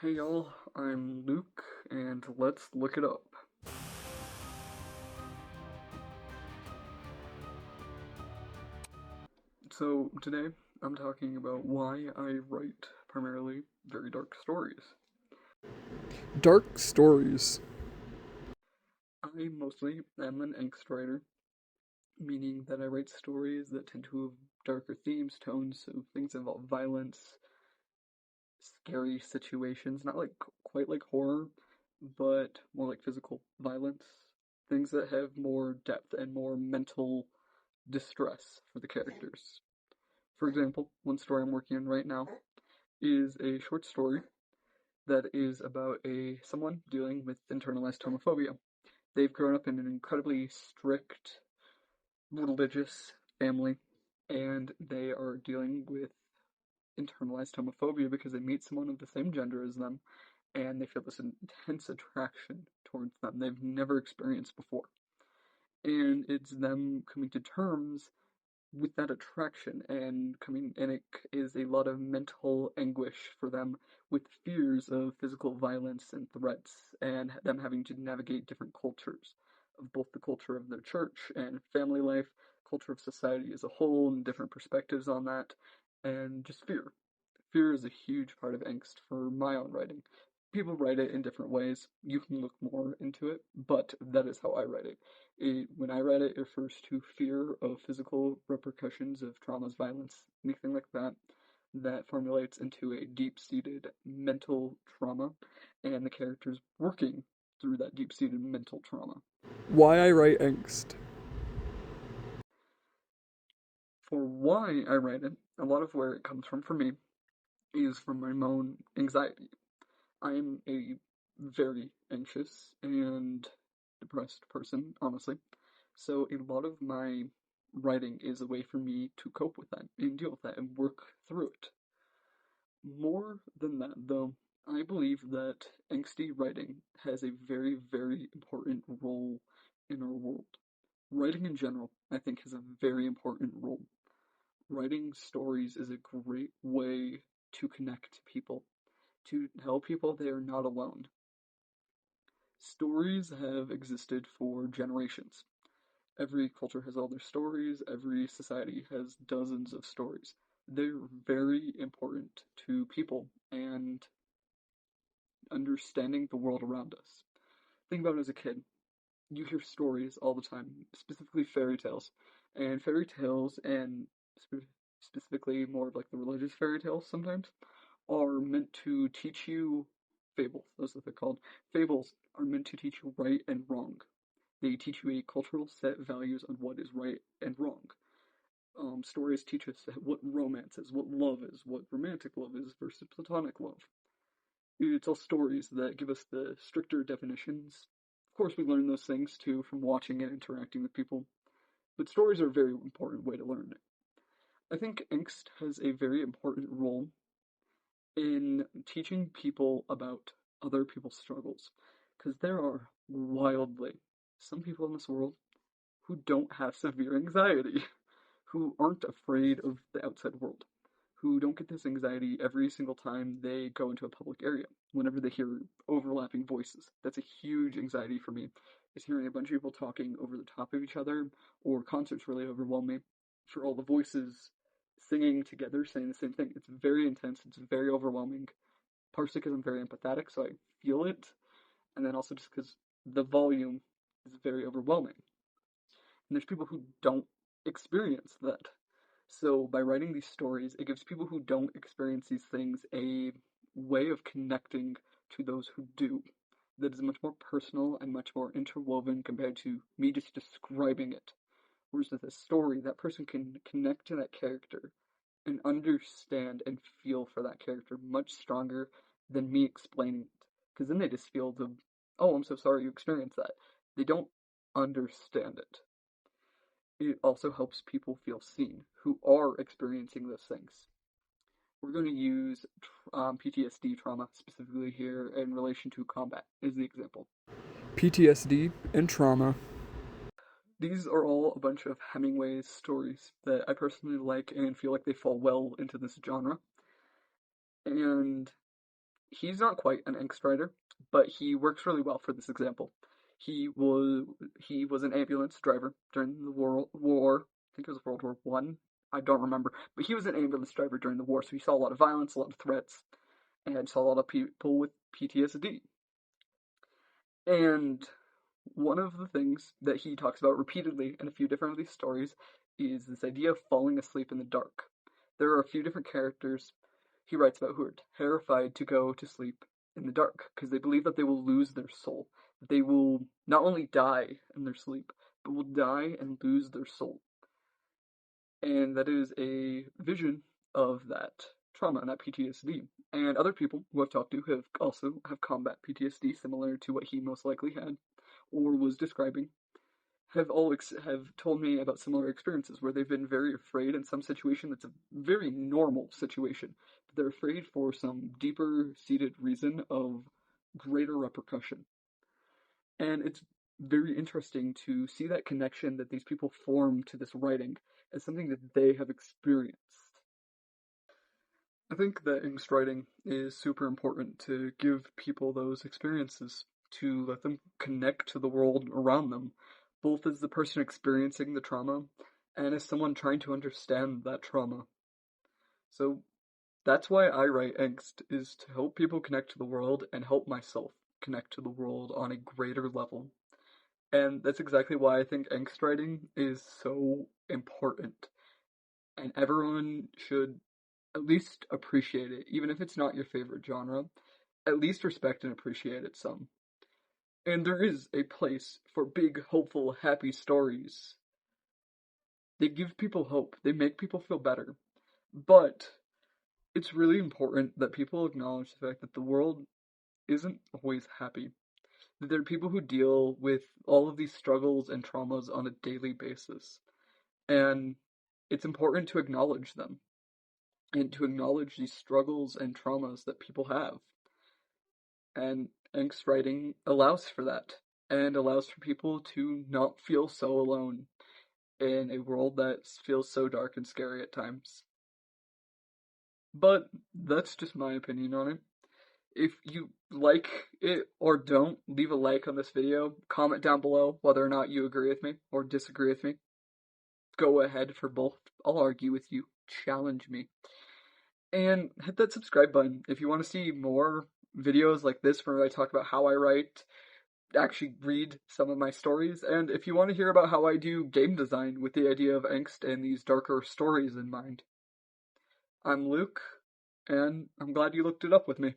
Hey y'all, I'm Luke, and let's look it up. So, today I'm talking about why I write primarily very dark stories. Dark stories. I mostly am an angst writer, meaning that I write stories that tend to have darker themes, tones, so things involve violence, scary situations, not like quite like horror, but more like physical violence, things that have more depth and more mental distress for the characters. For example, one story I'm working on right now is a short story that is about a someone dealing with internalized homophobia. They've grown up in an incredibly strict religious family, and they are dealing with internalized homophobia because they meet someone of the same gender as them, and they feel this intense attraction towards them they've never experienced before. And it's them coming to terms with that attraction and it is a lot of mental anguish for them with fears of physical violence and threats and them having to navigate different cultures of both the culture of their church and family life, culture of society as a whole, and different perspectives on that, and just fear. Fear is a huge part of angst for my own writing. People write it in different ways. You can look more into it, but that is how I write it. When I write it, it refers to fear of physical repercussions of traumas, violence, anything like that, that formulates into a deep-seated mental trauma, and the characters working through that deep-seated mental trauma. Why I write angst. For why I write it, a lot of where it comes from for me is from my own anxiety. I'm a very anxious and depressed person, honestly. So a lot of my writing is a way for me to cope with that and deal with that and work through it. More than that, though, I believe that angsty writing has a very, very important role in our world. Writing in general, I think, has a very important role. Writing stories is a great way to connect to people, to tell people they are not alone. Stories have existed for generations. Every culture has all their stories, every society has dozens of stories. They're very important to people and understanding the world around us. Think about it as a kid. You hear stories all the time, specifically fairy tales. And fairy tales, and specifically more of like the religious fairy tales sometimes, are meant to teach you fables. That's what they're called. Fables are meant to teach you right and wrong. They teach you a cultural set of values on what is right and wrong. Stories teach us what romance is, what love is, what romantic love is versus platonic love. It's all stories that give us the stricter definitions. Of course, we learn those things too from watching and interacting with people, but stories are a very important way to learn it. I think angst has a very important role in teaching people about other people's struggles, because there are wildly some people in this world who don't have severe anxiety, who aren't afraid of the outside world, who don't get this anxiety every single time they go into a public area, whenever they hear overlapping voices. That's a huge anxiety for me, is hearing a bunch of people talking over the top of each other, or concerts really overwhelm me, for all the voices singing together, saying the same thing. It's very intense, it's very overwhelming, partially because I'm very empathetic, so I feel it, and then also just because the volume is very overwhelming. And there's people who don't experience that. So by writing these stories, it gives people who don't experience these things a way of connecting to those who do. That is much more personal and much more interwoven compared to me just describing it. Whereas with a story, that person can connect to that character and understand and feel for that character much stronger than me explaining it. Because then they just feel the, oh, I'm so sorry you experienced that. They don't understand it. It also helps people feel seen who are experiencing those things. We're going to use PTSD trauma specifically here in relation to combat as the example. PTSD and trauma. These are all a bunch of Hemingway's stories that I personally like and feel like they fall well into this genre. And he's not quite an angst writer, but he works really well for this example. He was an ambulance driver during the war. I think it was World War I. I don't remember, but he was an ambulance driver during the war, so he saw a lot of violence, a lot of threats, and saw a lot of people with PTSD. And one of the things that he talks about repeatedly in a few different of these stories is this idea of falling asleep in the dark. There are a few different characters he writes about who are terrified to go to sleep in the dark because they believe that they will lose their soul. That they will not only die in their sleep, but will die and lose their soul. And that is a vision of that trauma and that PTSD. And other people who I've talked to have also have combat PTSD similar to what he most likely had or was describing have told me about similar experiences where they've been very afraid in some situation that's a very normal situation, but they're afraid for some deeper seated reason of greater repercussion. And it's very interesting to see that connection that these people form to this writing as something that they have experienced. I think that angst writing is super important to give people those experiences, to let them connect to the world around them, both as the person experiencing the trauma and as someone trying to understand that trauma. So that's why I write angst, is to help people connect to the world and help myself connect to the world on a greater level. And that's exactly why I think angst writing is so important. And everyone should at least appreciate it, even if it's not your favorite genre. At least respect and appreciate it some. And there is a place for big, hopeful, happy stories. They give people hope, they make people feel better. But it's really important that people acknowledge the fact that the world isn't always happy. That there are people who deal with all of these struggles and traumas on a daily basis. And it's important to acknowledge them and to acknowledge these struggles and traumas that people have. And angst writing allows for that and allows for people to not feel so alone in a world that feels so dark and scary at times. But that's just my opinion on it. If you like it or don't, leave a like on this video. Comment down below whether or not you agree with me or disagree with me. Go ahead for both. I'll argue with you. Challenge me. And hit that subscribe button if you want to see more videos like this where I talk about how I write, actually read some of my stories, and if you want to hear about how I do game design with the idea of angst and these darker stories in mind. I'm Luke, and I'm glad you looked it up with me.